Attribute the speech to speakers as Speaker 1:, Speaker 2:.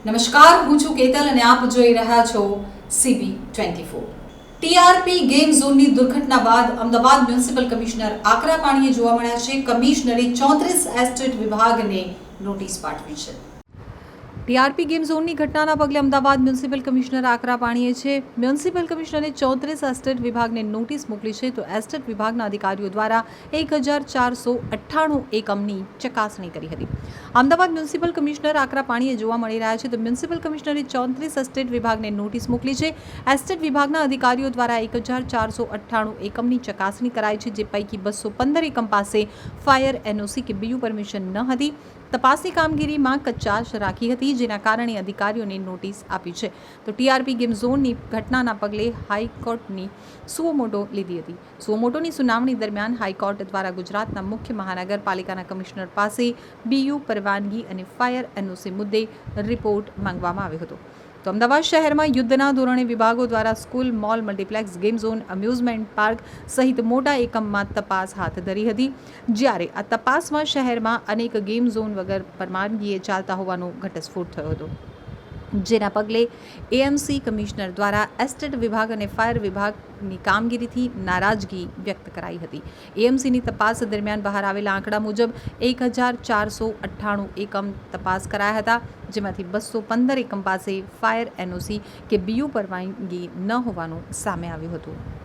Speaker 1: નમસ્કાર, હું છું કેતલ અને આપ જોઈ રહ્યા છો CB24। ટીઆરપી ગેમ ઝોનની દુર્ઘટના બાદ અમદાવાદ મ્યુનિસિપલ કમિશનર આકરા પાણીએ જોવા મળ્યા છે। કમિશનરે 34 એસ્ટેટ વિભાગને નોટિસ પાઠવી છે। ટીઆરપી ગેમ ઝોનની ઘટનાના પગલે અમદાવાદ મ્યુનિસિપલ કમિશનર આકરા પાણીએ છે। મ્યુનિસિપલ કમિશનરે 34 એસ્ટેટ વિભાગને નોટિસ મોકલી છે, તો એસ્ટેટ વિભાગના અધિકારીઓ દ્વારા 1498 એકમની ચકાસણી કરી હતી। અમદાવાદ મ્યુનિસિપલ કમિશનર આકરા પાણીએ જોવા મળી રહ્યા છે, તો મ્યુનિસિપલ કમિશનરે 34 એસ્ટેટ વિભાગને નોટિસ મોકલી છે। એસ્ટેટ વિભાગના અધિકારીઓ દ્વારા 1498 એકમની ચકાસણી કરાઈ છે, જે પૈકી 215 એકમ પાસે ફાયર એનઓસી કે બીયુ પરમિશન ન હતી। તપાસની કામગીરીમાં કચાશ રાખી હતી, જેના કારણે અધિકારીઓને નોટિસ આપી છે। તો ટીઆરપી ગેમ ઝોનની ઘટનાના પગલે હાઈકોર્ટની સુઓ મોટો લીધી હતી। સુઓ મોટોની સુનાવણી દરમિયાન હાઈકોર્ટ દ્વારા ગુજરાતના મુખ્ય મહાનગરપાલિકાના કમિશનર પાસે બીયુ પરવાનગી અને ફાયર એનઓસી મુદ્દે રિપોર્ટ માંગવામાં આવ્યો હતો। તો અમદાવાદ શહેરમાં યુદ્ધના ધોરણે વિભાગો દ્વારા school, mall, multiplex, game zone, amusement park સહિત મોટા એકમમાં તપાસ હાથ ધરી હતી, જ્યારે આ તપાસમાં શહેરમાં અનેક ગેમ ઝોન વગર પરવાનગીએ ચાલતા હોવાનો ઘટસ્ફોટ થયો હતો, જેના પગલે એએમસી કમિશનર દ્વારા એસ્ટેટ વિભાગ અને ફાયર વિભાગની કામગીરીથી નારાજગી વ્યક્ત કરાઈ હતી। એએમસીની તપાસ દરમિયાન બહાર આવેલા આંકડા મુજબ 1498 એકમ તપાસ કરાયા હતા, જેમાંથી 215 એકમ પાસે ફાયર એનઓસી કે બીયુ પરવાનગી ન હોવાનું સામે આવ્યું હતું।